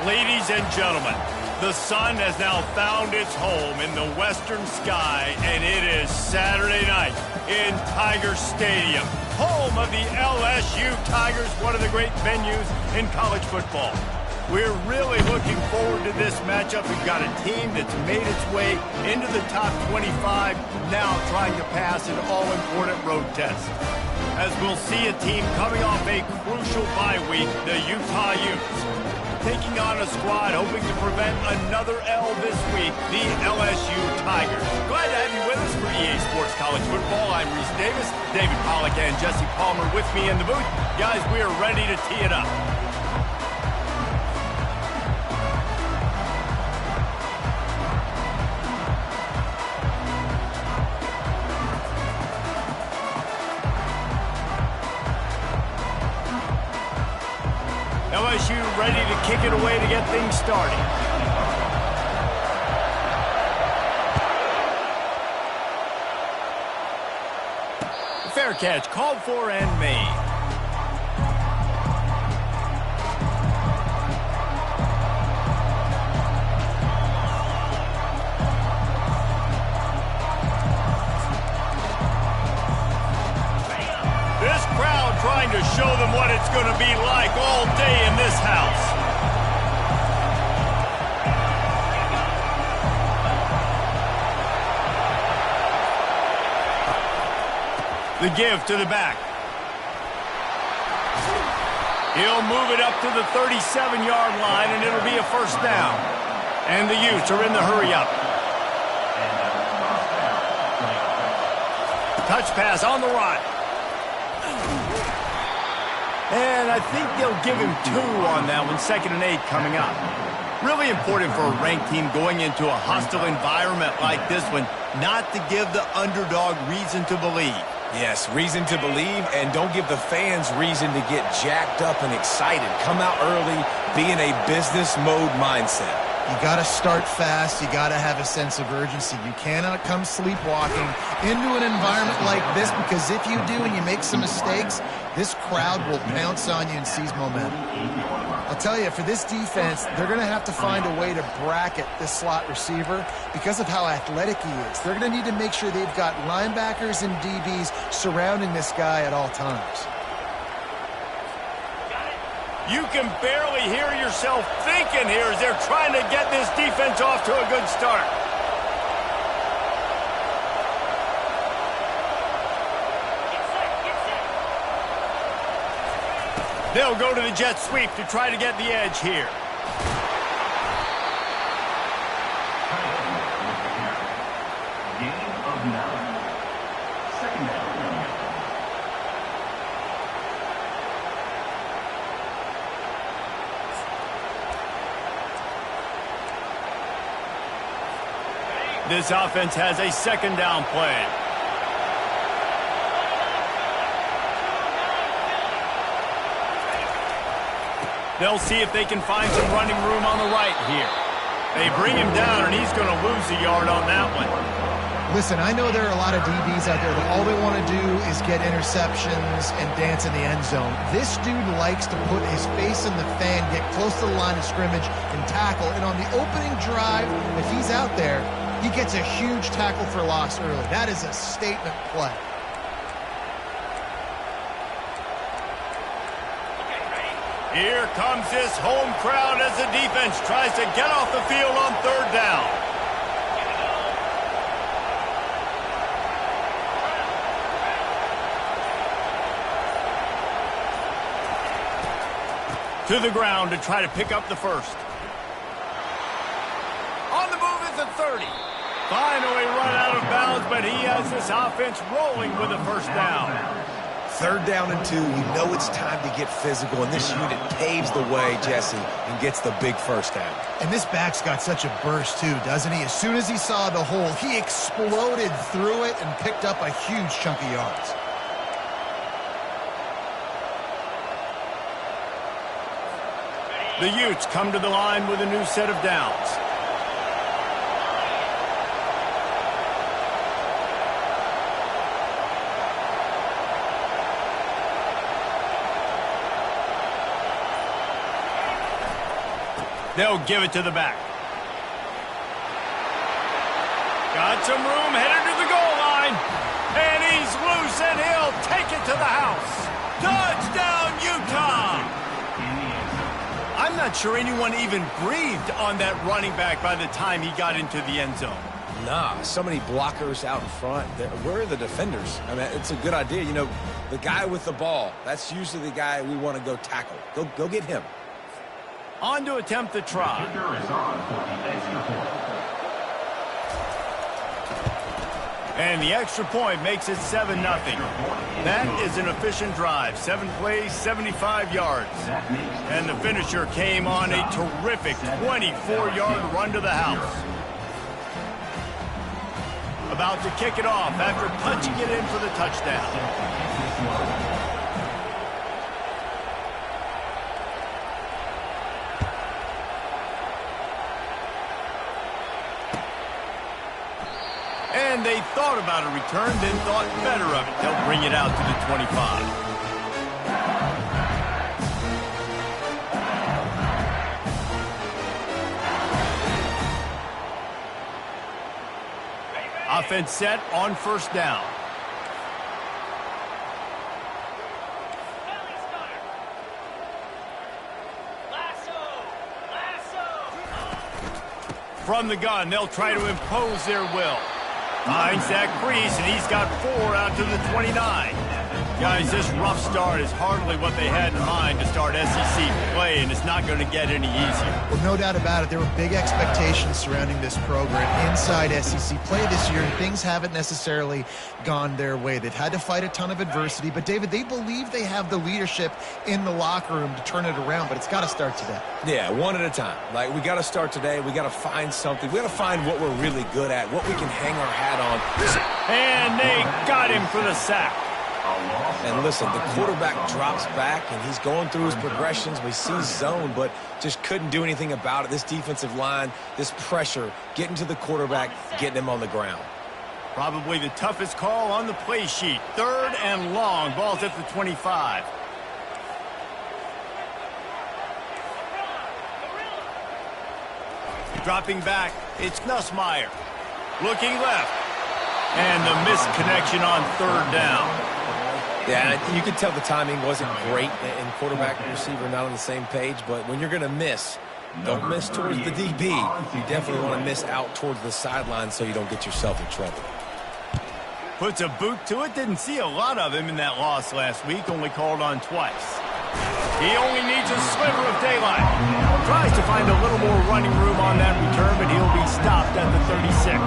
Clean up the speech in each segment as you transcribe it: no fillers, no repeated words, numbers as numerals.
Ladies and gentlemen, the sun has now found its home in the western sky, and it is Saturday night in Tiger Stadium, home of the LSU Tigers, one of the great venues in college football. We're really looking forward to this matchup. We've got a team that's made its way into the top 25, now trying to pass an all-important road test. As we'll see a team coming off a crucial bye week, the Utah Utes, taking on a squad hoping to prevent another L this week, the LSU Tigers. Glad to have you with us for EA Sports College Football. I'm Reese Davis, David Pollack and Jesse Palmer with me in the booth. Guys, we are ready to tee it up. LSU ready to kick it away to get things started. Fair catch, called for and made. Trying to show them what it's going to be like all day in this house. The give to the back. He'll move it up to the 37-yard line, and it'll be a first down. And the Utes are in the hurry-up. Touch pass on the run. And I think they'll give him 2 on that one, 2nd and 8 coming up. Really important for a ranked team going into a hostile environment like this one, not to give the underdog reason to believe. Yes, reason to believe, and don't give the fans reason to get jacked up and excited. Come out early, be in a business mode mindset. You got to start fast. You got to have a sense of urgency. You cannot come sleepwalking into an environment like this, because if you do and you make some mistakes, this crowd will pounce on you and seize momentum. I'll tell you, for this defense, they're going to have to find a way to bracket this slot receiver because of how athletic he is. They're going to need to make sure they've got linebackers and DBs surrounding this guy at all times. You can barely hear yourself thinking here as they're trying to get this defense off to a good start. They'll go to the jet sweep to try to get the edge here. This offense has a 2nd down play. They'll see if they can find some running room on the right here. They bring him down, and he's going to lose a yard on that one. Listen, I know there are a lot of DBs out there that all they want to do is get interceptions and dance in the end zone. This dude likes to put his face in the fan, get close to the line of scrimmage, and tackle. And on the opening drive, if he's out there, he gets a huge tackle for loss early. That is a statement play. Here comes this home crowd as the defense tries to get off the field on 3rd down. To the ground to try to pick up the first. On the move is the 30. Finally run out of bounds, but he has this offense rolling with a first down. 3rd down and 2. You know it's time to get physical, and this unit paves the way, Jesse, and gets the big first down. And this back's got such a burst, too, doesn't he? As soon as he saw the hole, he exploded through it and picked up a huge chunk of yards. The Utes come to the line with a new set of downs. They'll give it to the back. Got some room, headed to the goal line. And he's loose, and he'll take it to the house. Touchdown, Utah! I'm not sure anyone even breathed on that running back by the time he got into the end zone. Nah, so many blockers out in front. Where are the defenders? I mean, it's a good idea. You know, the guy with the ball, that's usually the guy we want to go tackle. Go get him. On to attempt the try. And the extra point makes it 7-0. That is an efficient drive. 7 plays, 75 yards. And the finisher came on a terrific 24-yard run to the house. About to kick it off after punching it in for the touchdown. And they thought about a return, then thought better of it. They'll bring it out to the 25. Offense set on first down. From the gun, they'll try to impose their will. Finds that crease, and he's got 4 out to the 29. Guys, this rough start is hardly what they had in mind to start SEC play, and it's not going to get any easier. Well, no doubt about it. There were big expectations surrounding this program inside SEC play this year, and things haven't necessarily gone their way. They've had to fight a ton of adversity, but, David, they believe they have the leadership in the locker room to turn it around, but it's got to start today. Yeah, one at a time. Like, we got to start today. We got to find something. We got to find what we're really good at, what we can hang our hat on. And they got him for the sack. And listen, the quarterback drops back, and he's going through his progressions. We see zone, but just couldn't do anything about it. This defensive line, this pressure, getting to the quarterback, getting him on the ground. Probably the toughest call on the play sheet. 3rd and long. Ball's at the 25. Dropping back, it's Nussmeier. Looking left. And the missed connection on 3rd down. Yeah, you could tell the timing wasn't great, and quarterback and receiver not on the same page, but when you're going to miss, don't miss towards the DB. You definitely want to miss out towards the sideline so you don't get yourself in trouble. Puts a boot to it. Didn't see a lot of him in that loss last week, only called on twice. He only needs a sliver of daylight. Tries to find a little more running room on that return, but he'll be stopped at the 36.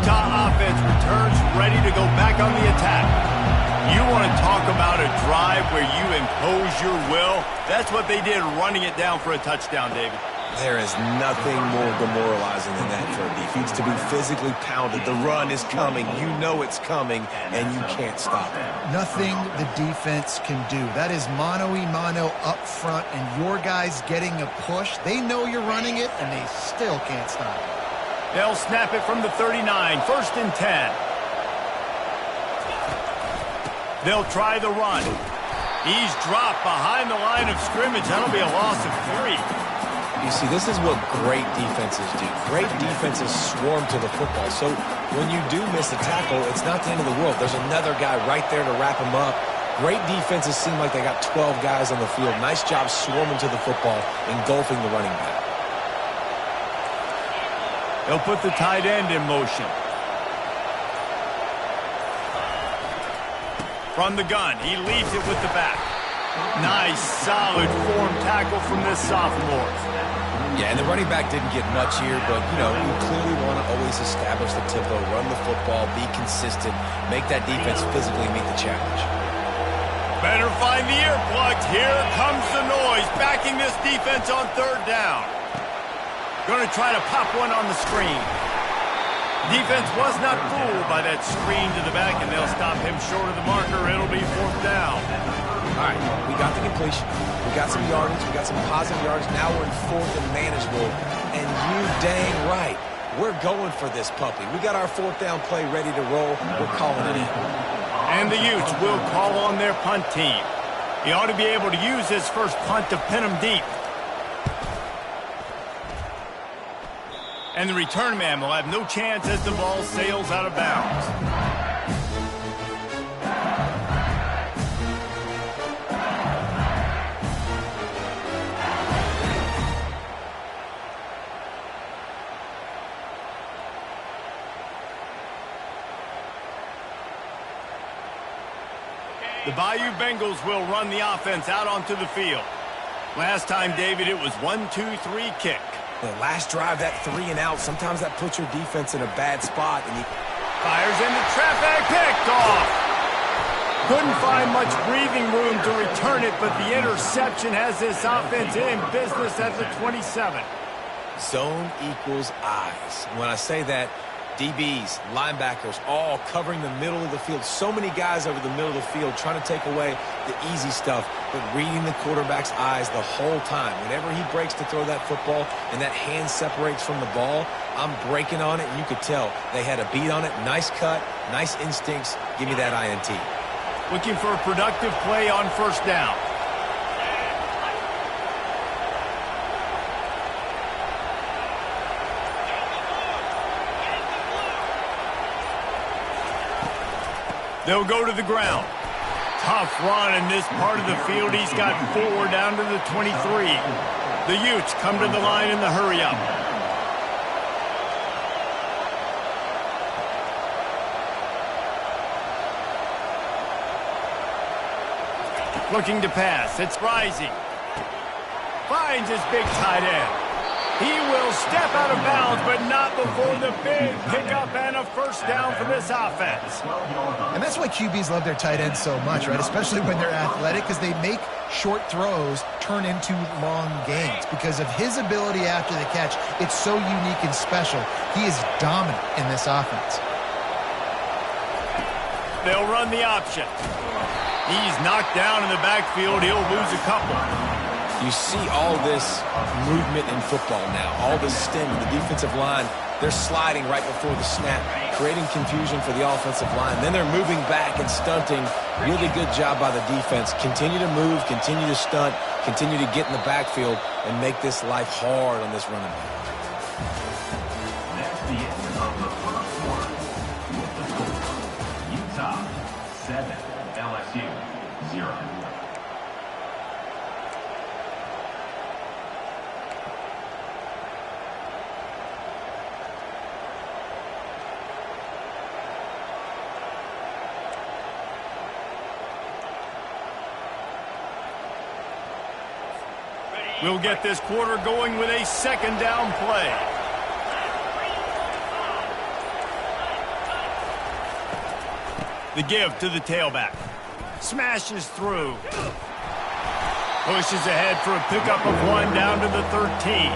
Utah offense returns ready to go back on the attack. You want to talk about a drive where you impose your will? That's what they did, running it down for a touchdown, David. There is nothing more demoralizing than that for a defense, to be physically pounded. The run is coming. You know it's coming, and you can't stop it. Nothing the defense can do. That is mano-a-mano up front, and your guys getting a push. They know you're running it, and they still can't stop it. They'll snap it from the 39, 1st and 10. They'll try the run. He's dropped behind the line of scrimmage. That'll be a loss of 3. You see, this is what great defenses do. Great defenses swarm to the football. So when you do miss a tackle, it's not the end of the world. There's another guy right there to wrap him up. Great defenses seem like they got 12 guys on the field. Nice job swarming to the football, engulfing the running back. They'll put the tight end in motion. From the gun, he leaves it with the back. Nice, solid form tackle from this sophomore. Yeah, and the running back didn't get much here, but, you know, you clearly want to always establish the tempo, run the football, be consistent, make that defense physically meet the challenge. Better find the earplugs. Here comes the noise, backing this defense on 3rd down. Going to try to pop one on the screen. Defense was not fooled by that screen to the back, and they'll stop him short of the marker. It'll be 4th down. All right, we got the completion. We got some yardage. We got some positive yards. Now we're in 4th and manageable. And you dang right, we're going for this puppy. We got our 4th down play ready to roll. We're calling it in. And the Utes will call on their punt team. He ought to be able to use his first punt to pin them deep. And the return man will have no chance as the ball sails out of bounds. The Bayou Bengals will run the offense out onto the field. Last time, David, it was 1-2-3 kick. The last drive, that 3 and out, sometimes that puts your defense in a bad spot. And he fires into traffic, picked off. Couldn't find much breathing room to return it, but the interception has this offense in business at the 27. Zone equals eyes. When I say that, DBs, linebackers, all covering the middle of the field. So many guys over the middle of the field trying to take away the easy stuff, but reading the quarterback's eyes the whole time. Whenever he breaks to throw that football and that hand separates from the ball, I'm breaking on it, and you could tell they had a beat on it. Nice cut, nice instincts. Give me that INT. Looking for a productive play on first down. They'll go to the ground. Tough run in this part of the field. He's got 4 down to the 23. The Utes come to the line in the hurry-up. Looking to pass. It's Rising. Finds his big tight end. He will step out of bounds, but not before the big pickup and a first down for this offense. And that's why QBs love their tight ends so much, right? Especially when they're athletic, because they make short throws turn into long gains. Because of his ability after the catch, it's so unique and special. He is dominant in this offense. They'll run the option. He's knocked down in the backfield. He'll lose a couple. You see all this movement in football now, all the stem, the defensive line, they're sliding right before the snap, creating confusion for the offensive line. Then they're moving back and stunting. Really good job by the defense. Continue to move, continue to stunt, continue to get in the backfield, and make this life hard on this running back. That's the end of the first quarter. With the score, Utah 7, LSU 0. We'll get this quarter going with a second down play. The give to the tailback. Smashes through. Pushes ahead for a pickup of 1 down to the 13.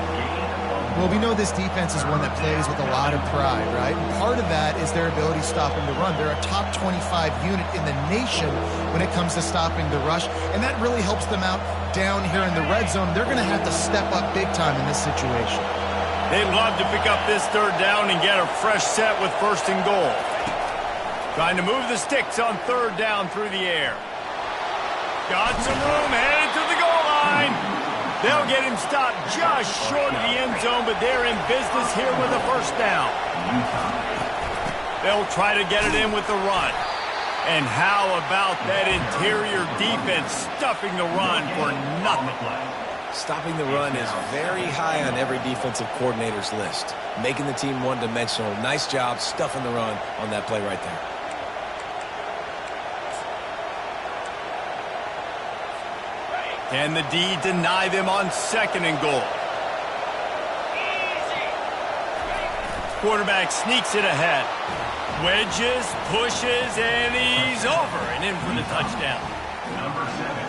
Well, we know this defense is one that plays with a lot of pride, right? And part of that is their ability stopping the run. They're a top 25 unit in the nation when it comes to stopping the rush, and that really helps them out down here in the red zone. They're going to have to step up big time in this situation. They'd love to pick up this third down and get a fresh set with first and goal. Trying to move the sticks on third down through the air. Got some room, headed to the goal line. They'll get him stopped just short of the end zone, but they're in business here with a first down. They'll try to get it in with the run. And how about that interior defense stuffing the run for nothing? Stopping the run is very high on every defensive coordinator's list. Making the team one-dimensional. Nice job stuffing the run on that play right there. Can the D deny them on second and goal? Quarterback sneaks it ahead. Wedges, pushes, and he's over and in for the touchdown.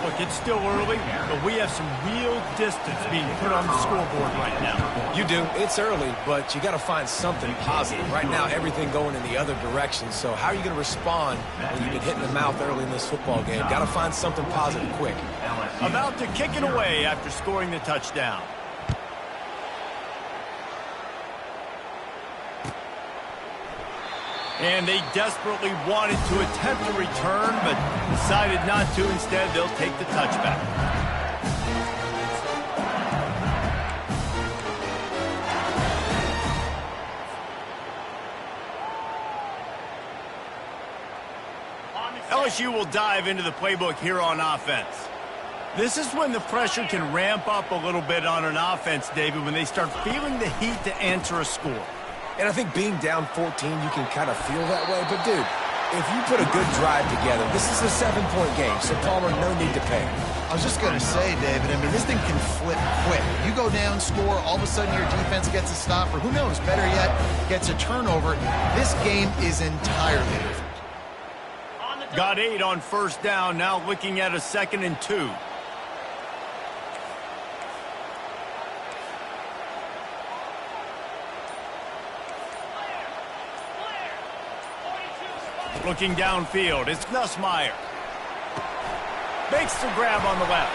Look, it's still early, but we have some real distance being put on the scoreboard right now. You do. It's early, but you got to find something positive. Right now, everything going in the other direction. So how are you going to respond when you get hit in the mouth early in this football game? Got to find something positive quick. About to kick it away after scoring the touchdown. And they desperately wanted to attempt a return, but decided not to. Instead, they'll take the touchback. LSU will dive into the playbook here on offense. This is when the pressure can ramp up a little bit on an offense, David, when they start feeling the heat to answer a score. And I think being down 14, you can kind of feel that way. But, dude, if you put a good drive together, this is a 7-point game, so Palmer, no need to panic. I was just going to say, David, I mean, this thing can flip quick. You go down, score, all of a sudden your defense gets a stop, or who knows, better yet, gets a turnover. This game is entirely different. Got 8 on first down, now looking at a 2nd and 2. Looking downfield, it's Nussmeier. Makes the grab on the left.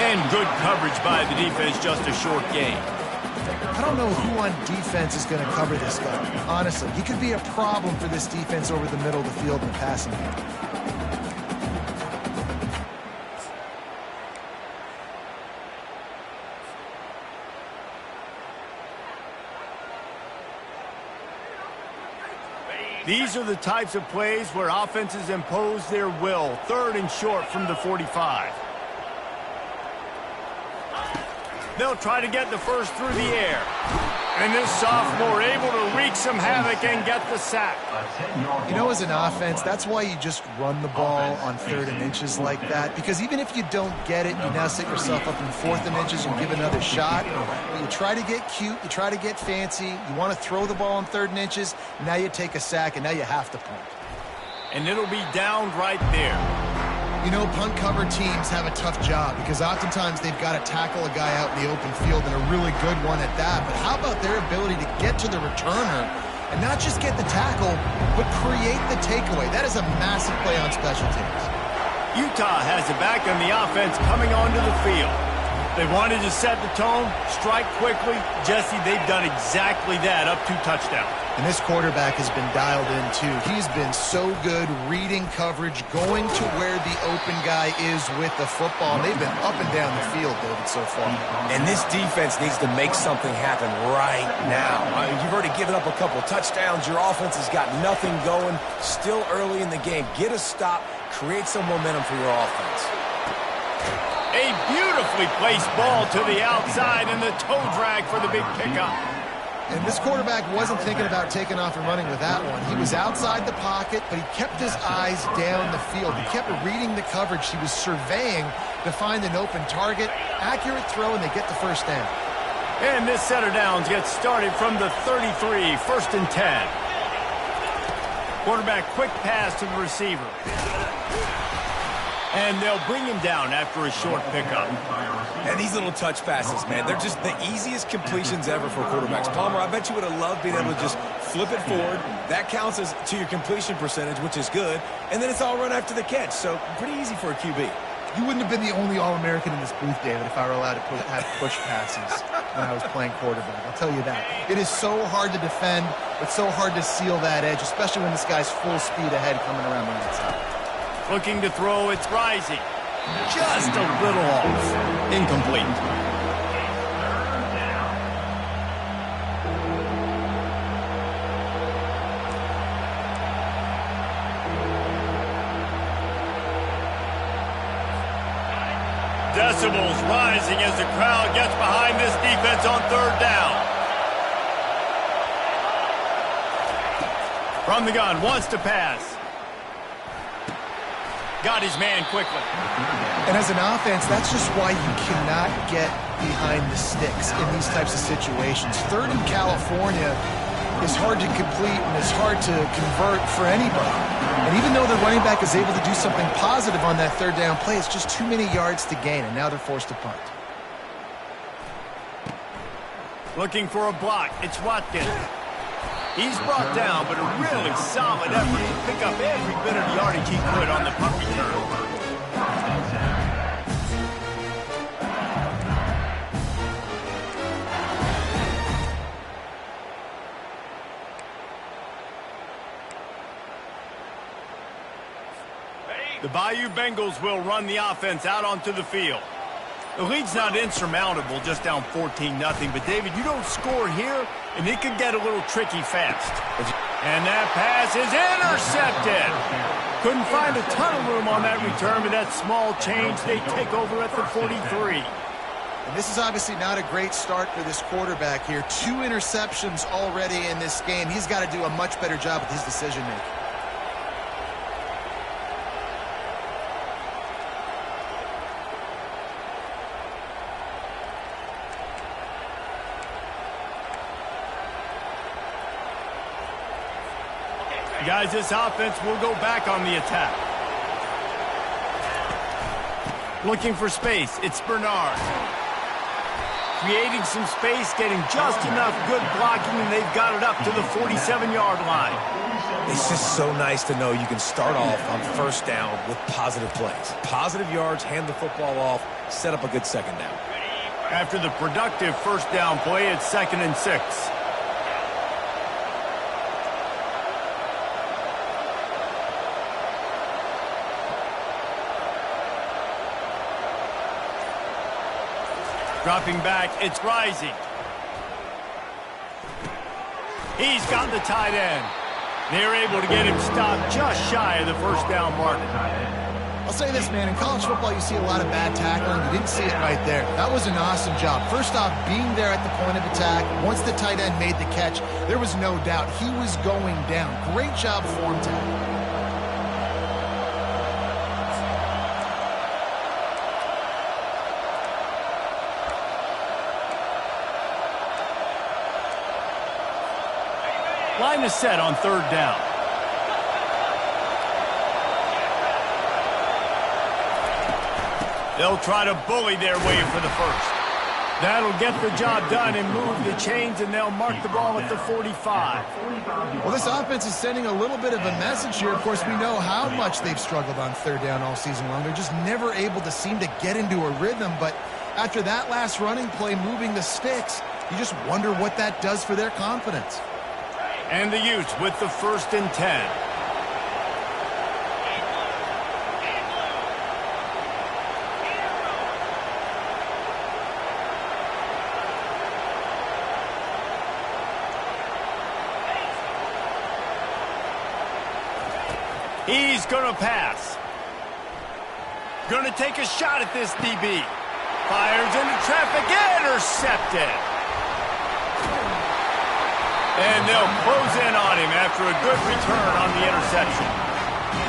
And good coverage by the defense, just a short gain. I don't know who on defense is going to cover this guy. Honestly, he could be a problem for this defense over the middle of the field in the passing game. These are the types of plays where offenses impose their will. 3rd and short from the 45. They'll try to get the first through the air. And this sophomore able to wreak some havoc and get the sack. You know, as an offense, that's why you just run the ball on 3rd and inches like that. Because even if you don't get it, you now set yourself up in 4th and inches and give another shot. But you try to get cute, you try to get fancy, you want to throw the ball on 3rd and inches, now you take a sack, and now you have to punt. And it'll be down right there. You know, punt cover teams have a tough job because oftentimes they've got to tackle a guy out in the open field, and a really good one at that. But how about their ability to get to the returner and not just get the tackle, but create the takeaway? That is a massive play on special teams. Utah has it back on the offense coming onto the field. They wanted to set the tone, strike quickly. Jesse, they've done exactly that, up 2 touchdowns. And this quarterback has been dialed in, too. He's been so good reading coverage, going to where the open guy is with the football. They've been up and down the field, David, so far. And this defense needs to make something happen right now. I mean, you've already given up a couple touchdowns. Your offense has got nothing going. Still early in the game. Get a stop. Create some momentum for your offense. A beautifully placed ball to the outside, and the toe drag for the big pickup. And this quarterback wasn't thinking about taking off and running with that one. He was outside the pocket, but he kept his eyes down the field. He kept reading the coverage. He was surveying to find an open target. Accurate throw, and they get the first down. And this set of downs gets started from the 33, 1st and 10. Quarterback quick pass to the receiver. And they'll bring him down after a short pickup. And these little touch passes, man, they're just the easiest completions ever for quarterbacks. Palmer, I bet you would have loved being able to just flip it forward. That counts as to your completion percentage, which is good. And then it's all run after the catch, so pretty easy for a QB. You wouldn't have been the only All-American in this booth, David, if I were allowed to have push passes when I was playing quarterback. I'll tell you that. It is so hard to defend. It's so hard to seal that edge, especially when this guy's full speed ahead coming around the outside. Looking to throw, it's rising. Just a little off. Incomplete. Decibels rising as the crowd gets behind this defense on 3rd down. From the gun, wants to pass. Got his man quickly. And as an offense, that's just why you cannot get behind the sticks in these types of situations. 3rd in California is hard to complete and it's hard to convert for anybody. And even though the running back is able to do something positive on that 3rd down play, it's just too many yards to gain, and now they're forced to punt. Looking for a block. It's Watkins. He's brought down, but a really solid effort to pick up every bit of yardage he could on the punt return. The Bayou Bengals will run the offense out onto the field. The lead's not insurmountable, just down 14-0. But, David, you don't score here, and it could get a little tricky fast. And that pass is intercepted. Couldn't find a ton of room on that return, but that small change, they take over at the 43. And this is obviously not a great start for this quarterback here. 2 interceptions already in this game. He's got to do a much better job with his decision-making. Guys, this offense will go back on the attack. Looking for space, it's Bernard. Creating some space, getting just enough good blocking, and they've got it up to the 47-yard line. It's just so nice to know you can start off on first down with positive plays. Positive yards, hand the football off, set up a good second down. After the productive first down play, it's 2nd and 6. Dropping back, it's Rising. He's got the tight end. They're able to get him stopped just shy of the first down mark. I'll say this, man. In college football, you see a lot of bad tackling. You didn't see it right there. That was an awesome job. First off, being there at the point of attack. Once the tight end made the catch, there was no doubt he was going down. Great job form tackle. Line is set on 3rd down. They'll try to bully their way for the first. That'll get the job done and move the chains, and they'll mark the ball at the 45. Well, this offense is sending a little bit of a message here. Of course, we know how much they've struggled on 3rd down all season long. They're just never able to seem to get into a rhythm. But after that last running play, moving the sticks, you just wonder what that does for their confidence. And the Utes with the 1st and 10. He's going to pass. Going to take a shot at this DB. Fires into traffic, intercepted. And they'll close in on him after a good return on the interception.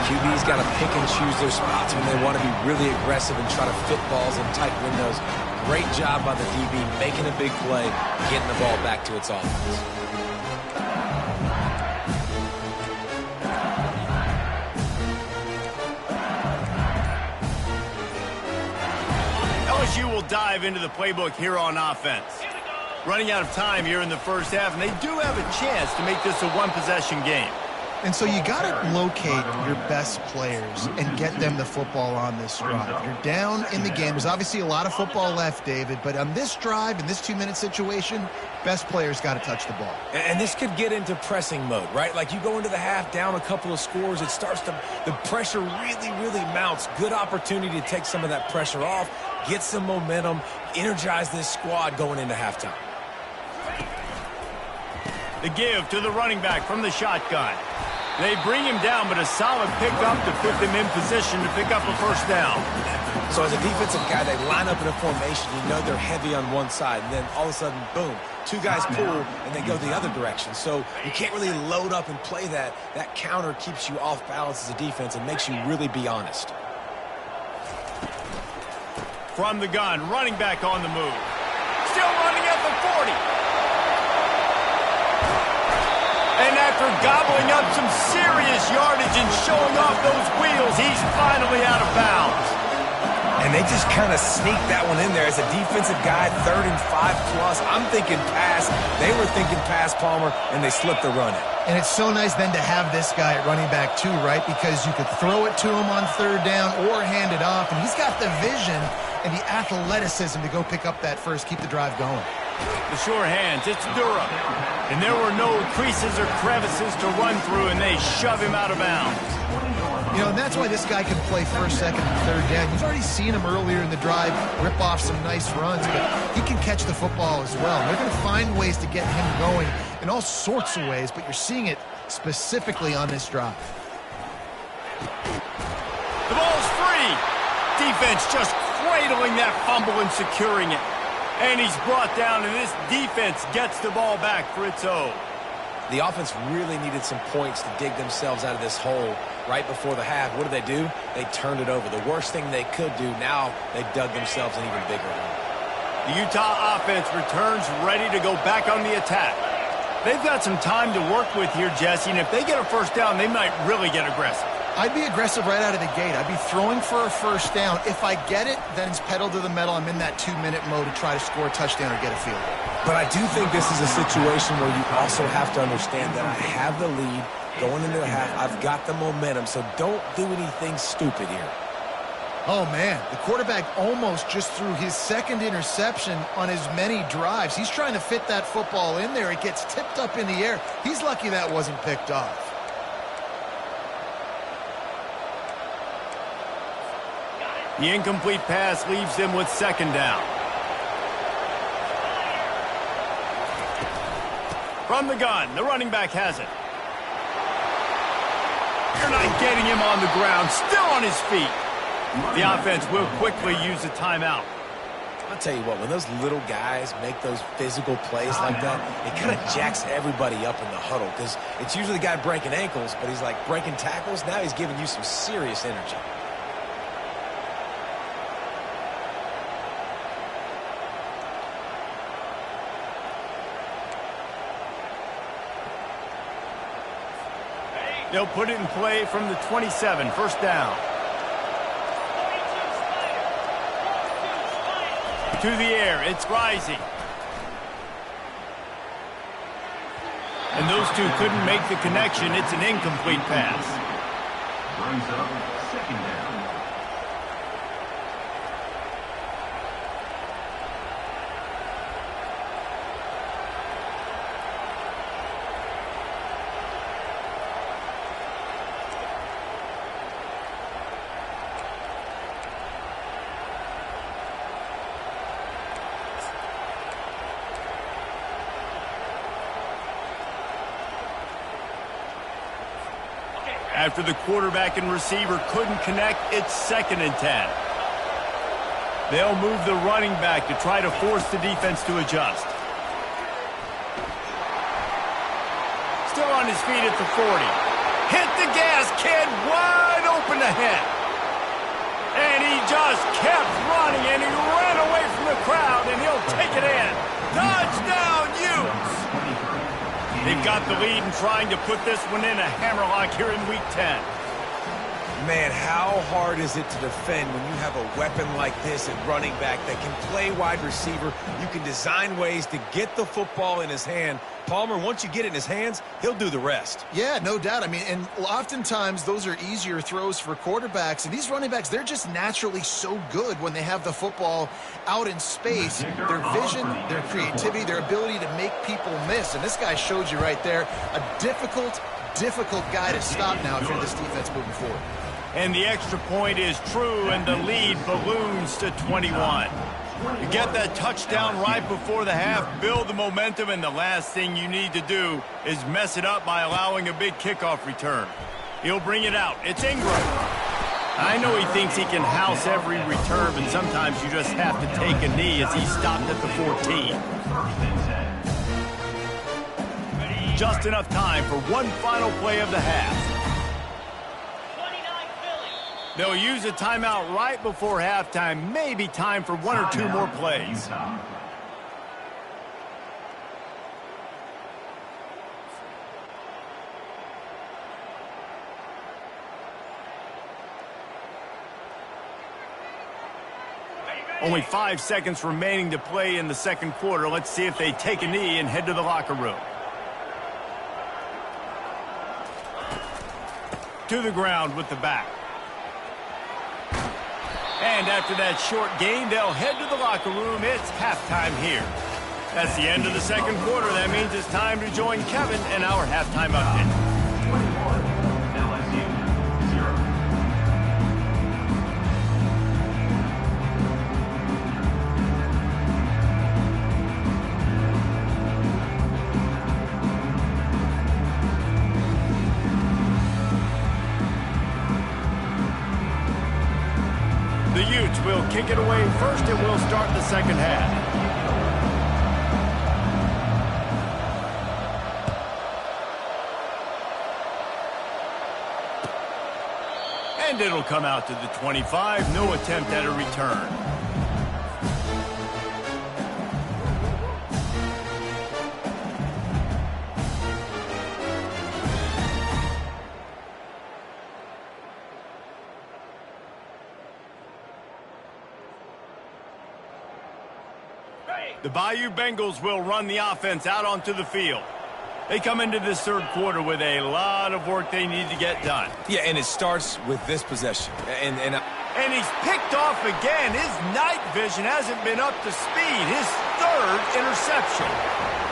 QB's got to pick and choose their spots when they want to be really aggressive and try to fit balls in tight windows. Great job by the DB making a big play, getting the ball back to its offense. LSU will dive into the playbook here on offense. Running out of time here in the first half, and they do have a chance to make this a one-possession game. And so you got to locate your best players and get them the football on this drive. You're down in the game. There's obviously a lot of football left, David, but on this drive, in this 2-minute situation, best players got to touch the ball. And this could get into pressing mode, right? Like you go into the half down a couple of scores, it starts to, the pressure really mounts. Good opportunity to take some of that pressure off, get some momentum, energize this squad going into halftime. The give to the running back from the shotgun. They bring him down, but a solid pickup to put them in position to pick up a first down. So as a defensive guy, they line up in a formation. You know they're heavy on one side, and then all of a sudden, boom, 2 guys pull, and they go the other direction. So you can't really load up and play that. That counter keeps you off balance as a defense and makes you really be honest. From the gun, running back on the move. Still running at the 40. And after gobbling up some serious yardage and showing off those wheels, he's finally out of bounds. And they just kind of sneaked that one in there as a defensive guy, 3rd and 5+. I'm thinking pass. They were thinking pass, Palmer, and they slipped the run in. And it's so nice then to have this guy at running back too, right? Because you could throw it to him on 3rd down or hand it off, and he's got the vision and the athleticism to go pick up that first, keep the drive going. The sure hands, it's Durham. And there were no creases or crevices to run through, and they shove him out of bounds. You know, and that's why this guy can play first, second, and third down. You've already seen him earlier in the drive rip off some nice runs, but he can catch the football as well. And they're going to find ways to get him going in all sorts of ways, but you're seeing it specifically on this drive. The ball's free. Defense just cradling that fumble and securing it. And he's brought down, and this defense gets the ball back for its own. The offense really needed some points to dig themselves out of this hole right before the half. What did they do? They turned it over. The worst thing they could do, now they dug themselves an even bigger hole. The Utah offense returns ready to go back on the attack. They've got some time to work with here, Jesse, and if they get a first down, they might really get aggressive. I'd be aggressive right out of the gate. I'd be throwing for a first down. If I get it, then it's pedal to the metal. I'm in that 2-minute mode to try to score a touchdown or get a field goal. But I do think this is a situation where you also have to understand that I have the lead going into the half. I've got the momentum, so don't do anything stupid here. Oh, man, the quarterback almost just threw his second interception on as many drives. He's trying to fit that football in there. It gets tipped up in the air. He's lucky that wasn't picked off. The incomplete pass leaves them with second down. From the gun, the running back has it. They're not getting him on the ground, still on his feet. The offense will quickly use a timeout. I'll tell you what, when those little guys make those physical plays like that, it kind of jacks everybody up in the huddle because it's usually the guy breaking ankles, but he's like breaking tackles. Now he's giving you some serious energy. They'll put it in play from the 27, first down. To the air, it's Rising. And those two couldn't make the connection. It's an incomplete pass. Brings up second down. After the quarterback and receiver couldn't connect, it's 2nd and 10. They'll move the running back to try to force the defense to adjust. Still on his feet at the 40. Hit the gas, kid, wide open ahead. And he just kept running, and he ran away from the crowd, and he'll take it in. Touchdown, Utes! They've got the lead and trying to put this one in a hammerlock here in Week 10. Man, how hard is it to defend when you have a weapon like this at running back that can play wide receiver? You can design ways to get the football in his hand. Palmer, once you get it in his hands, he'll do the rest. Yeah, no doubt. I mean, and oftentimes those are easier throws for quarterbacks. And these running backs, they're just naturally so good when they have the football out in space. Their vision, their creativity, their ability to make people miss. And this guy showed you right there a difficult guy to stop now if you're this defense moving forward. And the extra point is true, and the lead balloons to 21. You get that touchdown right before the half, build the momentum, and the last thing you need to do is mess it up by allowing a big kickoff return. He'll bring it out. It's Ingram. I know he thinks he can house every return, but sometimes you just have to take a knee as he stopped at the 14. Just enough time for one final play of the half. They'll use a timeout right before halftime. Maybe time for one or two more plays. Only 5 seconds remaining to play in the second quarter. Let's see if they take a knee and head to the locker room. To the ground with the back. And after that short gain, they'll head to the locker room. It's halftime here. That's the end of the second quarter. That means it's time to join Kevin and our halftime update. 21, LSU, 0. Colts will kick it away first, and we'll start the second half. And it'll come out to the 25. No attempt at a return. The Bayou Bengals will run the offense out onto the field. They come into this third quarter with a lot of work they need to get done. Yeah, and it starts with this possession. And he's picked off again. His night vision hasn't been up to speed. His third interception.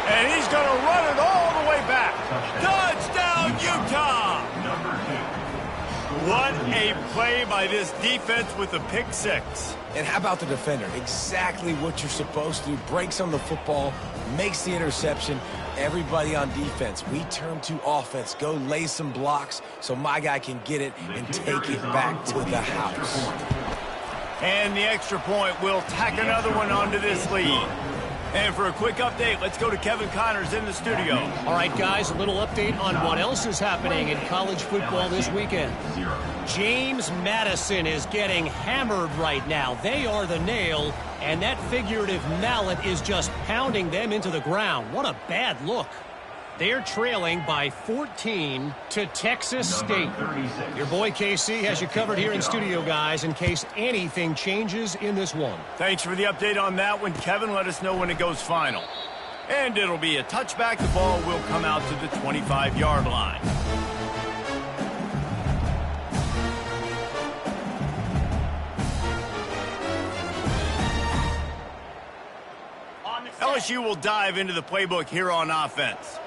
And he's going to run it all the way back. Touchdown, Utah! What a play by this defense with a pick six. And how about the defender? Exactly what you're supposed to do. Breaks on the football, makes the interception. Everybody on defense, we turn to offense. Go lay some blocks so my guy can get it and take it back to the house. And the extra point will tack another one onto this lead. And for a quick update, let's go to Kevin Connors in the studio. All right, guys, a little update on what else is happening in college football this weekend. James Madison is getting hammered right now. They are the nail, and that figurative mallet is just pounding them into the ground. What a bad look. They're trailing by 14 to Texas State. Your boy KC has you covered here in studio, guys, in case anything changes in this one. Thanks for the update on that one, Kevin. Let us know when it goes final. And it'll be a touchback. The ball will come out to the 25-yard line. LSU will dive into the playbook here on offense.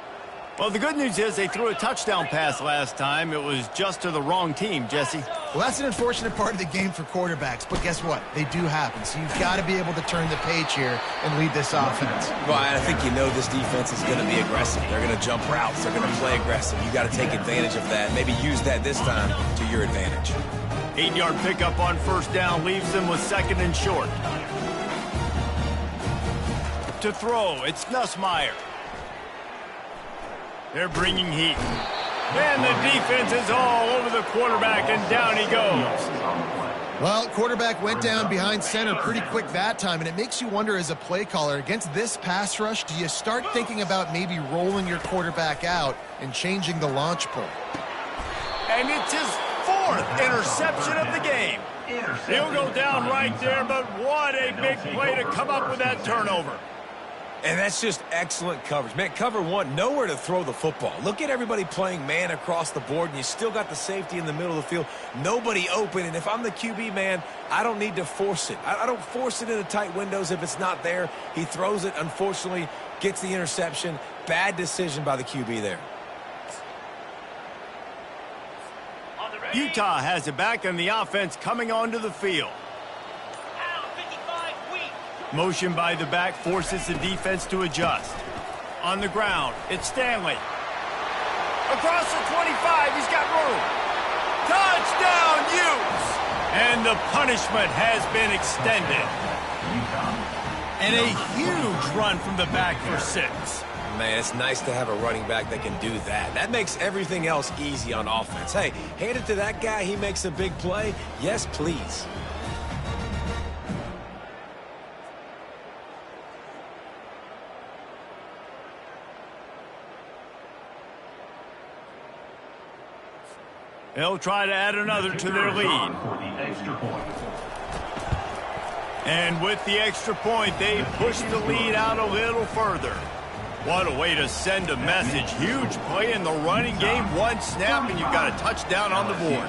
Well, the good news is they threw a touchdown pass last time. It was just to the wrong team, Jesse. Well, that's an unfortunate part of the game for quarterbacks, but guess what? They do happen, so you've got to be able to turn the page here and lead this offense. Well, I think you know this defense is going to be aggressive. They're going to jump routes. They're going to play aggressive. You got to take advantage of that. Maybe use that this time to your advantage. 8-yard pickup on first down leaves them with second and short. To throw, it's Nussmeier. They're bringing heat. And the defense is all over the quarterback, and down he goes. Well, quarterback went down behind center pretty quick that time, and it makes you wonder as a play caller, against this pass rush, do you start thinking about maybe rolling your quarterback out and changing the launch point? And it's his fourth interception of the game. He'll go down right there, but what a big play to come up with that turnover. And that's just excellent coverage. Man, cover one, nowhere to throw the football. Look at everybody playing man across the board, and you still got the safety in the middle of the field. Nobody open, and if I'm the QB, man, I don't need to force it. I don't force it into tight windows if it's not there. He throws it, unfortunately, gets the interception. Bad decision by the QB there. Utah has it back, and the offense coming onto the field. Motion by the back forces the defense to adjust. On the ground, it's Stanley. Across the 25, he's got room. Touchdown, Utes! And the punishment has been extended. And a huge run from the back for 6. Man, it's nice to have a running back that can do that. That makes everything else easy on offense. Hey, hand it to that guy, he makes a big play. Yes, please. They'll try to add another to their lead. And with the extra point, they push the lead out a little further. What a way to send a message. Huge play in the running game. One snap, and you've got a touchdown on the board.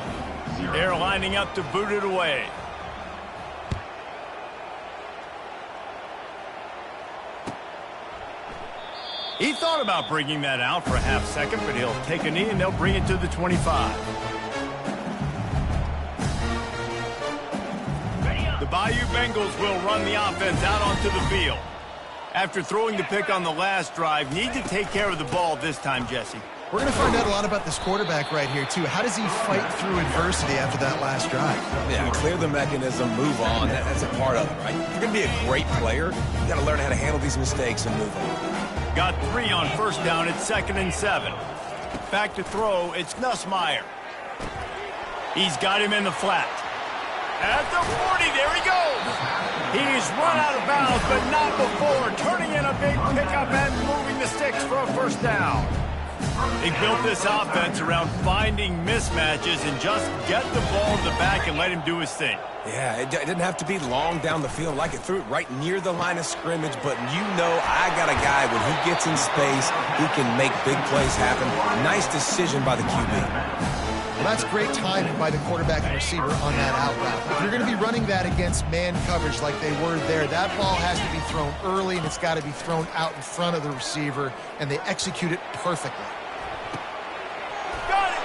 They're lining up to boot it away. He thought about bringing that out for a half second, but he'll take a knee, and they'll bring it to the 25. The Bayou Bengals will run the offense out onto the field. After throwing the pick on the last drive, need to take care of the ball this time, Jesse. We're going to find out a lot about this quarterback right here, too. How does he fight through adversity after that last drive? Yeah, clear the mechanism, move on. That's a part of it, right? If you're going to be a great player, you got to learn how to handle these mistakes and move on. Got 3 on first down. It's 2nd and 7. Back to throw. It's Nussmeier. He's got him in the flat. At the 40, there he goes. He's run out of bounds, but not before turning in a big pickup and moving the sticks for a first down. They built this offense around finding mismatches and just get the ball in the back and let him do his thing. Yeah, it didn't have to be long down the field. Like it threw it right near the line of scrimmage, but you know I got a guy, when he gets in space, he can make big plays happen. Nice decision by the QB. Well, that's great timing by the quarterback and receiver on that out route. If you're going to be running that against man coverage like they were there, that ball has to be thrown early, and it's got to be thrown out in front of the receiver, and they execute it perfectly. Got it!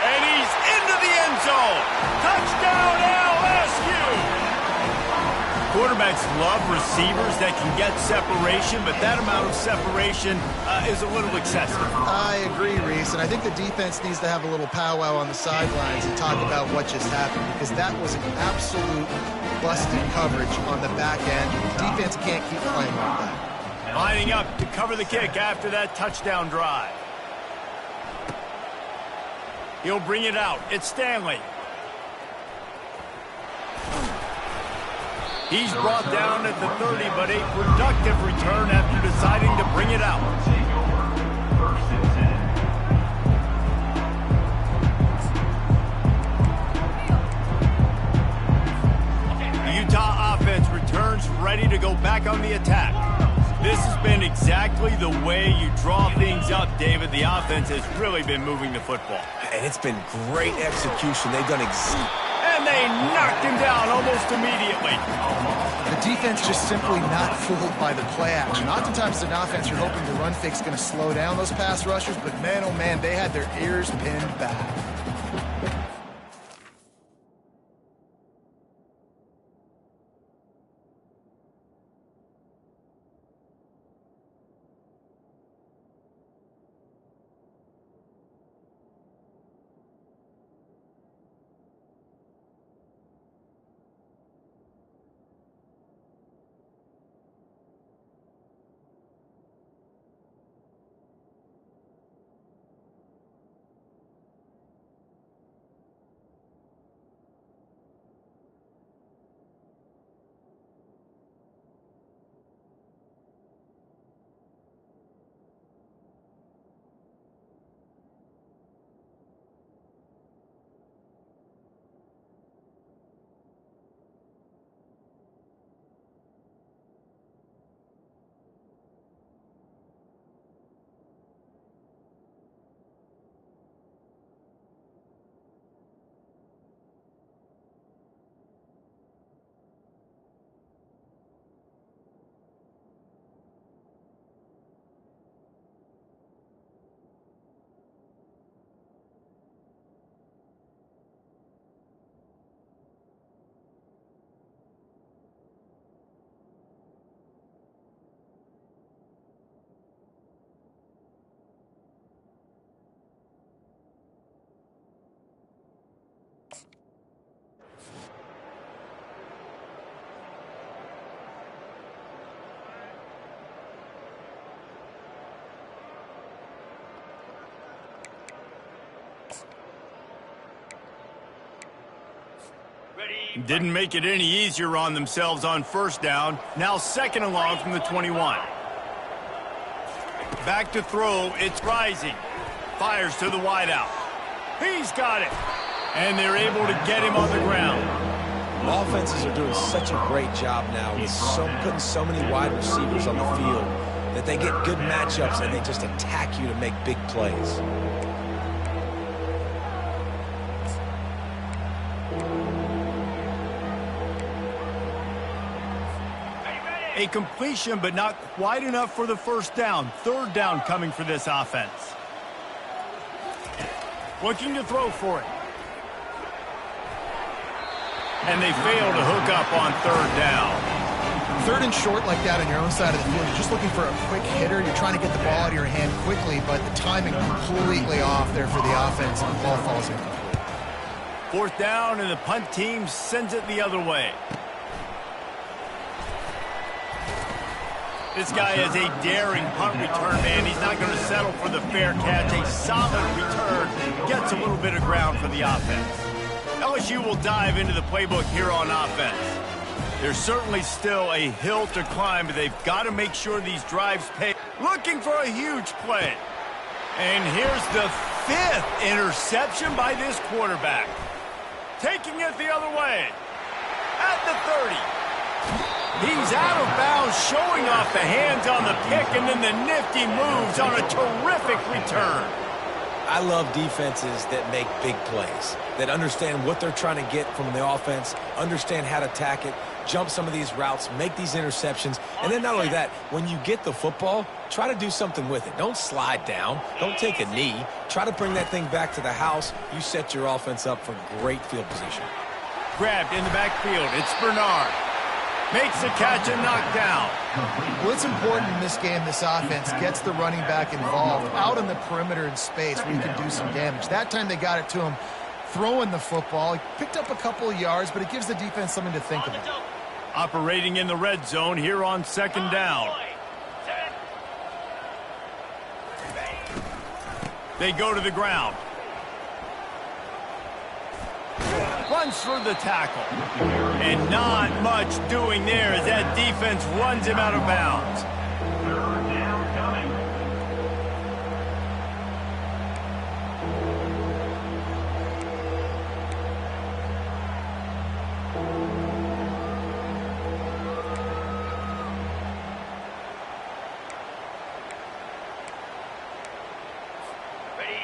And he's into the end zone! Touchdown, LSU! Quarterbacks love receivers that can get separation, but that amount of separation is a little excessive. I agree, Reese, and I think the defense needs to have a little powwow on the sidelines and talk about what just happened, because that was an absolute busted coverage on the back end. Defense can't keep playing like that. Lining up to cover the kick after that touchdown drive. He'll bring it out. It's Stanley. He's brought down at the 30, but a productive return after deciding to bring it out. Take over. 1st and 10. The Utah offense returns ready to go back on the attack. This has been exactly the way you draw things up, David. The offense has really been moving the football. And it's been great execution. They've done And they knocked him down almost immediately. The defense just simply not fooled by the play action. Oftentimes, as an offense, you're hoping the run fake's going to slow down those pass rushers, but man, oh man, they had their ears pinned back. Didn't make it any easier on themselves on first down. Now 2nd and long from the 21. Back to throw. It's Rising. Fires to the wideout. He's got it. And they're able to get him on the ground. Offenses are doing such a great job now with putting so many wide receivers on the field that they get good matchups and they just attack you to make big plays. A completion, but not quite enough for the first down. 3rd down coming for this offense. Looking to throw for it. And they fail to hook up on 3rd down. Third and short like that on your own side of the field, you're just looking for a quick hitter. You're trying to get the ball out of your hand quickly, but the timing completely off there for the offense, and the ball falls incomplete. Fourth down, and the punt team sends it the other way. This guy is a daring punt return man. He's not going to settle for the fair catch. A solid return gets a little bit of ground for the offense. LSU will dive into the playbook here on offense. There's certainly still a hill to climb, but they've got to make sure these drives pay. Looking for a huge play. And here's the 5th interception by this quarterback. Taking it the other way. At the 30. He's out of bounds, showing off the hands on the pick, and then the nifty moves on a terrific return. I love defenses that make big plays, that understand what they're trying to get from the offense, understand how to attack it, jump some of these routes, make these interceptions, and then not only that, when you get the football, try to do something with it. Don't slide down. Don't take a knee. Try to bring that thing back to the house. You set your offense up for great field position. Grabbed in the backfield. It's Bernard. Makes the catch and knocked down. Well, it's important in this game, this offense gets the running back involved out on the perimeter in space where you can do some damage. That time they got it to him throwing the football. He picked up a couple of yards, but it gives the defense something to think about. Operating in the red zone here on second down. They go to the ground. Runs for the tackle. And not much doing there as that defense runs him out of bounds. Third down coming.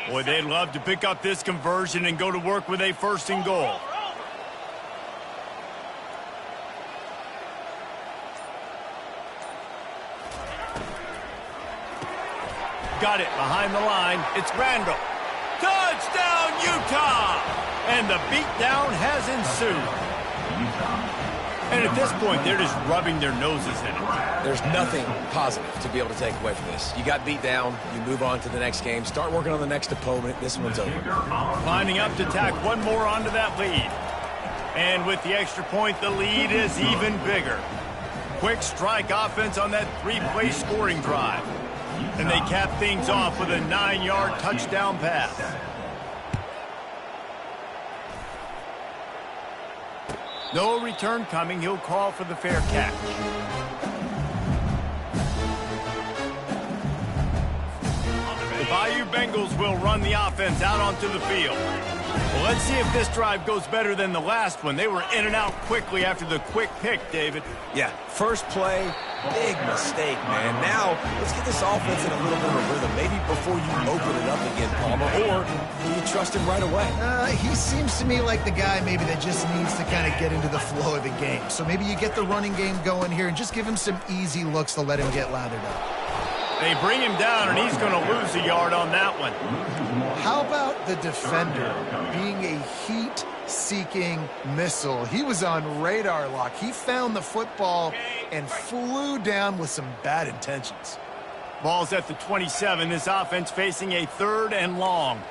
Boy, they'd love to pick up this conversion and go to work with a 1st and goal. Got it behind the line. It's Randall. Touchdown, Utah! And the beatdown has ensued. And at this point, they're just rubbing their noses in it. There's nothing positive to be able to take away from this. You got beat down. You move on to the next game. Start working on the next opponent. This one's over. Lining up to tack one more onto that lead. And with the extra point, the lead is even bigger. Quick strike offense on that 3-play scoring drive. And they cap things off with a 9-yard touchdown pass. No return coming. He'll call for the fair catch. The Bayou Bengals will run the offense out onto the field. Well, let's see if this drive goes better than the last one. They were in and out quickly after the quick pick, David. Yeah, first play, big mistake, man. Now, let's get this offense in a little bit of a rhythm. Maybe before you open it up again, Palmer, or do you trust him right away? He seems to me like the guy maybe that just needs to kind of get into the flow of the game. So maybe you get the running game going here and just give him some easy looks to let him get lathered up. They bring him down, and he's going to lose a yard on that one. How about the defender being a heat-seeking missile? He was on radar lock. He found the football and flew down with some bad intentions. Ball's at the 27. This offense facing a 3rd and long.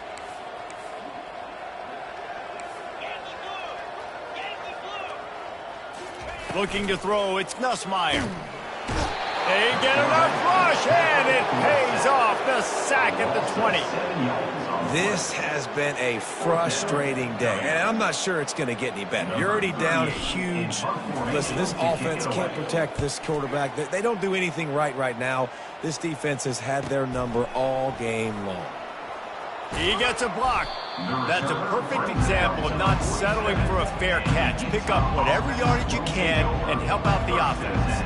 Looking to throw, it's Nussmeier. They get enough rush, and it pays off. The sack at the 20. This has been a frustrating day, and I'm not sure it's going to get any better. You're already down huge. Listen, this offense can't protect this quarterback. They don't do anything right now. This defense has had their number all game long. He gets a block. That's a perfect example of not settling for a fair catch. Pick up whatever yardage you can and help out the offense.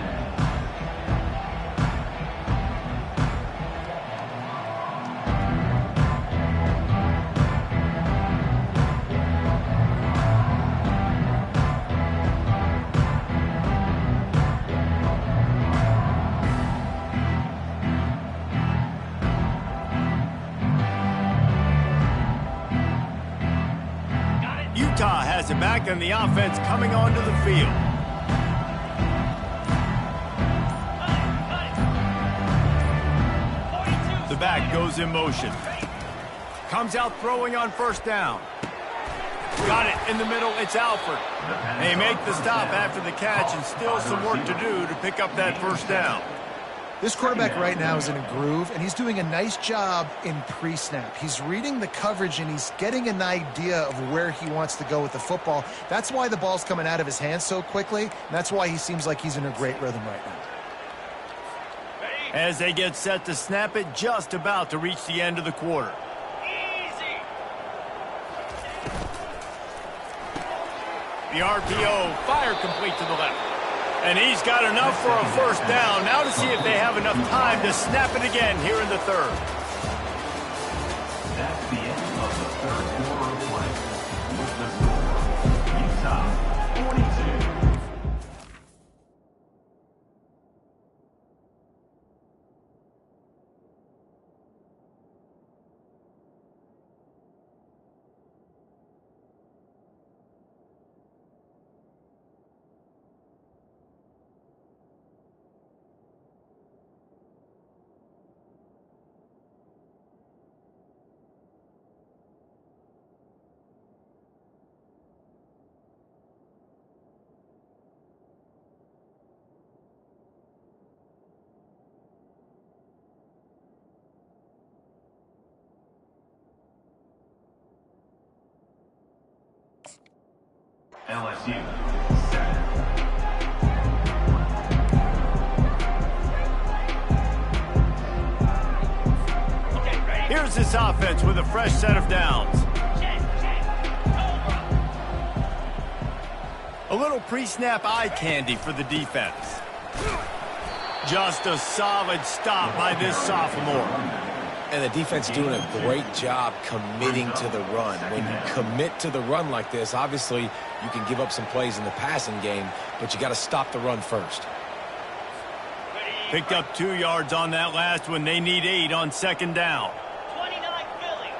Utah has it back, and the offense coming onto the field. back goes in motion. Comes out throwing on first down. Got it in the middle. It's Alford. They make the stop after the catch, and still some work to do to pick up that first down. This quarterback right now is in a groove, and he's doing a nice job in pre-snap. He's reading the coverage, and he's getting an idea of where he wants to go with the football. That's why the ball's coming out of his hands so quickly, and that's why he seems like he's in a great rhythm right now. As they get set to snap it, just about to reach the end of the quarter. The RPO, fire complete to the left. And he's got enough for a first down. Now to see if they have enough time to snap it again here in the third. That's the end of the third quarter of play. With the score, Utah 42. LSU 7. Here's this offense with a fresh set of downs. A little pre-snap eye candy for the defense. Just a solid stop by this sophomore. And the defense doing a great job committing to the run. When you commit to the run like this, obviously you can give up some plays in the passing game, but you got to stop the run first. Picked up 2 yards on that last one. They need 8 on second down. 29 Philly.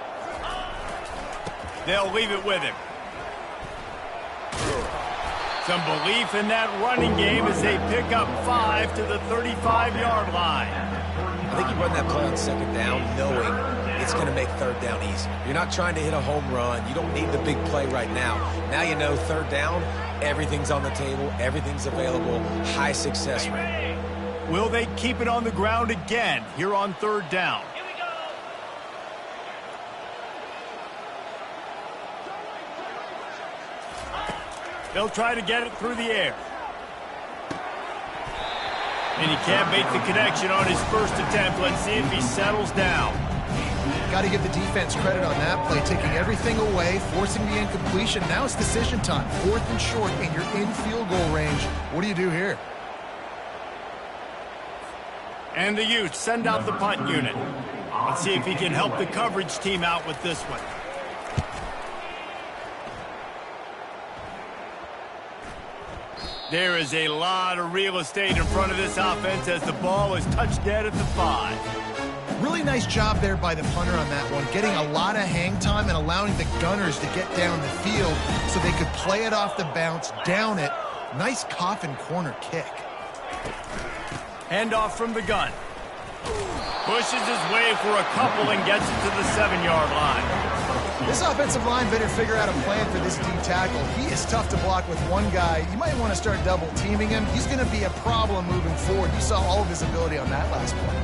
They'll leave it with him. Some belief in that running game as they pick up 5 to the 35-yard line. I think you run that play on second down knowing it's going to make third down easy. You're not trying to hit a home run. You don't need the big play right now. Now you know third down, everything's on the table, everything's available, high success rate. Will they keep it on the ground again here on third down? Here we go. They'll try to get it through the air. And he can't make the connection on his first attempt. Let's see if he settles down. Got to give the defense credit on that play, taking everything away, forcing the incompletion. Now it's decision time. 4th and short, and you're in field goal range. What do you do here? And the Utes send out the punt unit. Let's see if he can help the coverage team out with this one. There is a lot of real estate in front of this offense as the ball is touched dead at the 5. Really nice job there by the punter on that one, getting a lot of hang time and allowing the Gunners to get down the field so they could play it off the bounce, down it. Nice coffin corner kick. Handoff from the gun. Pushes his way for a couple and gets it to the 7-yard line. This offensive line better figure out a plan for this D tackle. He is tough to block with one guy. You might want to start double teaming him. He's going to be a problem moving forward. You saw all of his ability on that last play.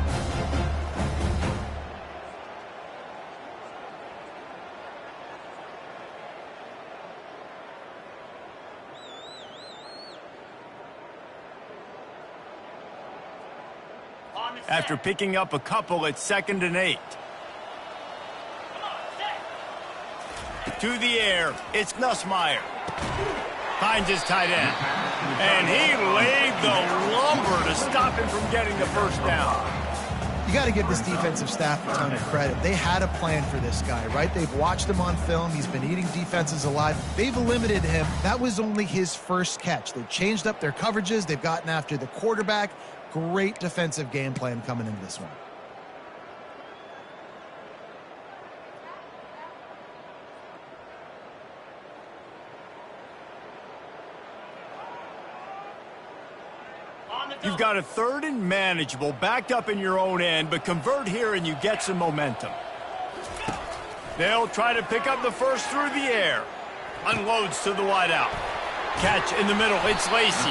After picking up a couple, it's 2nd and 8. To the air, it's Nussmeier. Finds his tight end. And he laid the lumber to stop him from getting the first down. You got to give this defensive staff a ton of credit. They had a plan for this guy, right? They've watched him on film. He's been eating defenses alive. They've limited him. That was only his first catch. They've changed up their coverages. They've gotten after the quarterback. Great defensive game plan coming into this one. You've got a 3rd and manageable, backed up in your own end, but convert here and you get some momentum. They'll try to pick up the first through the air. Unloads to the wideout. Catch in the middle. It's Lacy.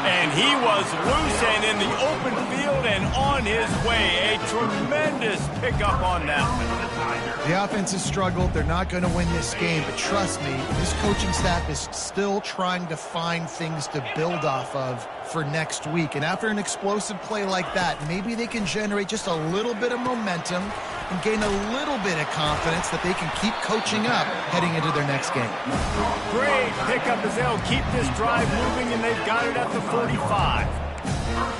And he was loose and in the open field and on his way. A tremendous pickup on that one. The offense has struggled. They're not going to win this game. But trust me, this coaching staff is still trying to find things to build off of for next week. And after an explosive play like that, maybe they can generate just a little bit of momentum and gain a little bit of confidence that they can keep coaching up heading into their next game. Great pickup as they'll keep this drive moving, and they've got it at the 45.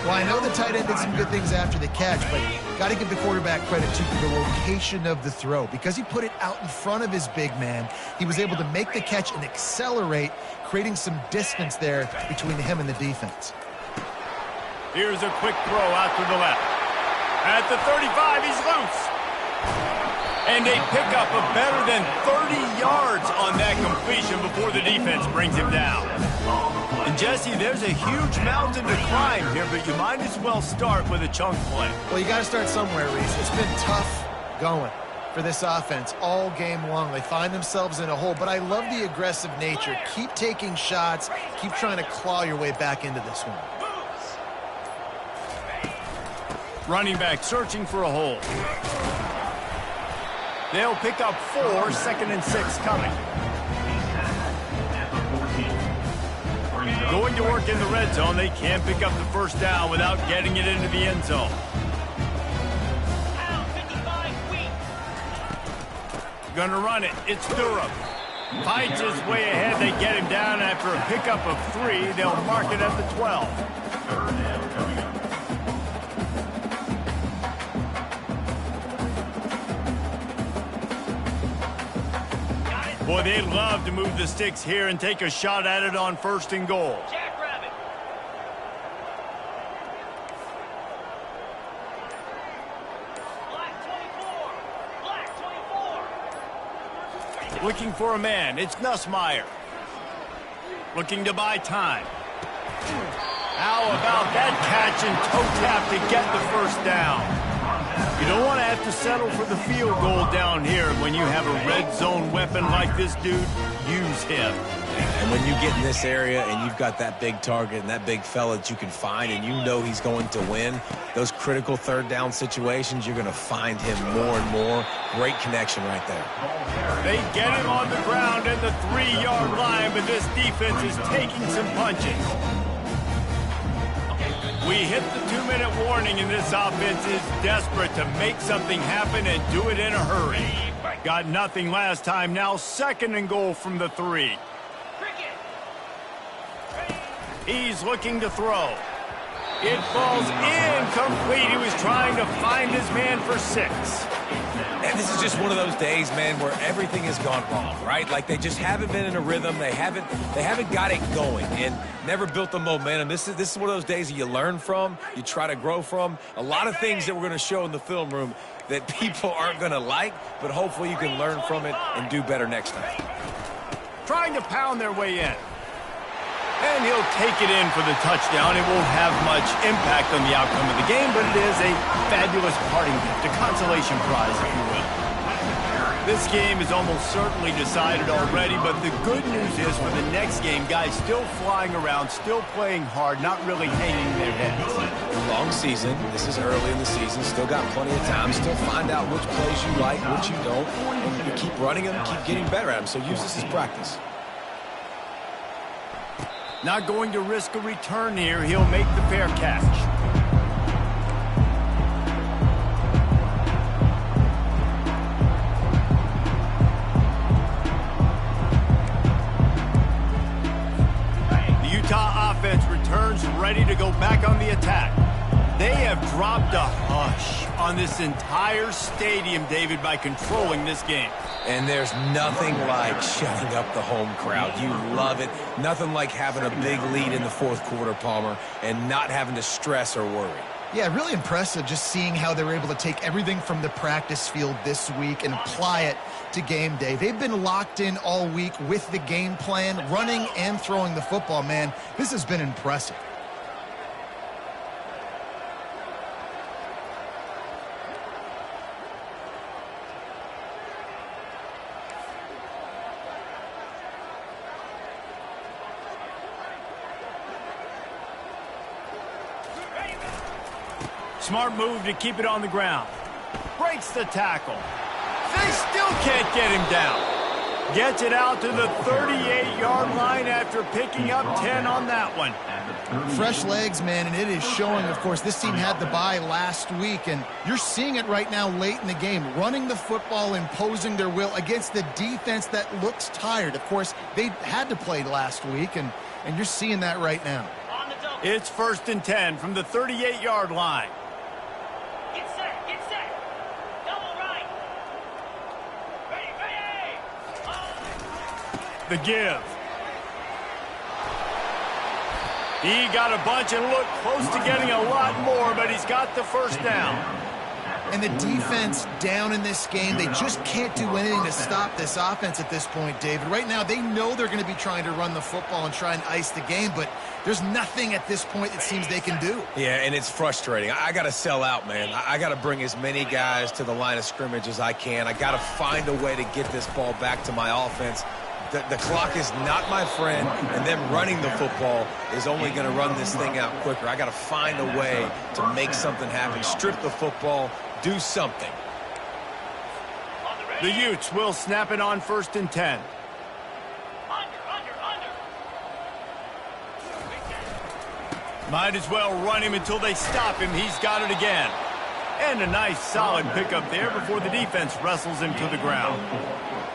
Well, I know the tight end did some good things after the catch, but got to give the quarterback credit to the location of the throw. Because he put it out in front of his big man, he was able to make the catch and accelerate, creating some distance there between him and the defense. Here's a quick throw out to the left. At the 35, he's loose. And a pickup of better than 30 yards on that completion before the defense brings him down. And Jesse, there's a huge mountain to climb here, but you might as well start with a chunk play. Well, you got to start somewhere, Reese. It's been tough going for this offense all game long. They find themselves in a hole, but I love the aggressive nature. Keep taking shots. Keep trying to claw your way back into this one. Running back searching for a hole. They'll pick up 4, 2nd and 6 coming. Going to work in the red zone. They can't pick up the first down without getting it into the end zone. Gonna run it. It's Durham. Fights his way ahead. They get him down after a pickup of 3. They'll mark it at the 12. Boy, they'd love to move the sticks here and take a shot at it on 1st and goal. Jackrabbit. Black 24. Looking for a man. It's Nussmeier. Looking to buy time. How about that catch and toe tap to get the first down? You don't want to have to settle for the field goal down here. When you have a red zone weapon like this dude, use him. And when you get in this area and you've got that big target and that big fella that you can find and you know he's going to win, those critical 3rd down situations, you're going to find him more and more. Great connection right there. They get him on the ground at the 3-yard line, but this defense is taking some punches. We hit the 2-minute warning, and this offense is desperate to make something happen and do it in a hurry. Got nothing last time. Now 2nd and goal from the 3. He's looking to throw. It falls incomplete. He was trying to find his man for 6. And this is just one of those days, man, where everything has gone wrong, right? Like they just haven't been in a rhythm. They haven't got it going and never built the momentum. This is one of those days that you learn from, you try to grow from. A lot of things that we're going to show in the film room that people aren't going to like, but hopefully you can learn from it and do better next time. Trying to pound their way in. And he'll take it in for the touchdown. It won't have much impact on the outcome of the game, but it is a fabulous parting gift, a consolation prize, if you will. This game is almost certainly decided already, but the good news is for the next game, guys still flying around, still playing hard, not really hanging their heads. Long season. This is early in the season. Still got plenty of time. Still find out which plays you like, which you don't. And you keep running them, keep getting better at them. So use this as practice. Not going to risk a return here. He'll make the fair catch. The Utah offense returns ready to go back on the attack. They have dropped a hush on this entire stadium, David, by controlling this game. And there's nothing like shutting up the home crowd. You love it. Nothing like having a big lead in the 4th quarter, Palmer, and not having to stress or worry. Yeah, really impressive just seeing how they were able to take everything from the practice field this week and apply it to game day. They've been locked in all week with the game plan, running and throwing the football, man. This has been impressive. Smart move to keep it on the ground. Breaks the tackle. They still can't get him down. Gets it out to the 38-yard line after picking up 10 on that one. Fresh legs, man, and it is showing, of course. This team had the bye last week, and you're seeing it right now late in the game. Running the football, imposing their will against the defense that looks tired. Of course, they had to play last week, and you're seeing that right now. It's 1st and 10 from the 38-yard line. Get set, get set. Double right. Ready. The give. He got a bunch and looked close to getting a lot more, but he's got the first down. And the defense down in this game, they just can't do anything to stop this offense at this point, David. Right now, they know they're going to be trying to run the football and try and ice the game, but there's nothing at this point it seems they can do. Yeah, and it's frustrating. I got to sell out, man. I got to bring as many guys to the line of scrimmage as I can. I got to find a way to get this ball back to my offense. The clock is not my friend, and them running the football is only going to run this thing out quicker. I got to find a way to make something happen. Strip the football, do something. The Utes will snap it on 1st and 10. Might as well run him until they stop him. He's got it again. And a nice solid pickup there before the defense wrestles him to the ground.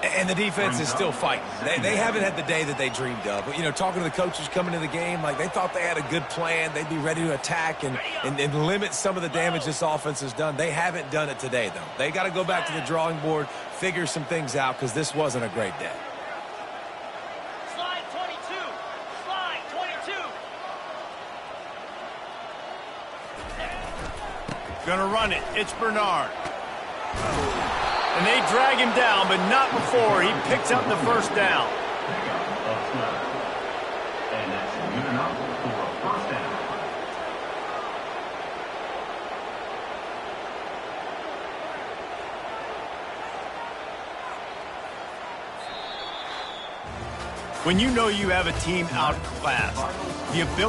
And the defense is still fighting. They haven't had the day that they dreamed of. But, you know, talking to the coaches coming into the game, like they thought they had a good plan. They'd be ready to attack and limit some of the damage this offense has done. They haven't done it today, though. They got to go back to the drawing board, figure some things out, because this wasn't a great day. Slide 22. Slide 22. Gonna run it. It's Bernard. And they drag him down, but not before he picks up the first down. And that's good enough for a first down. When you know you have a team outclassed, the ability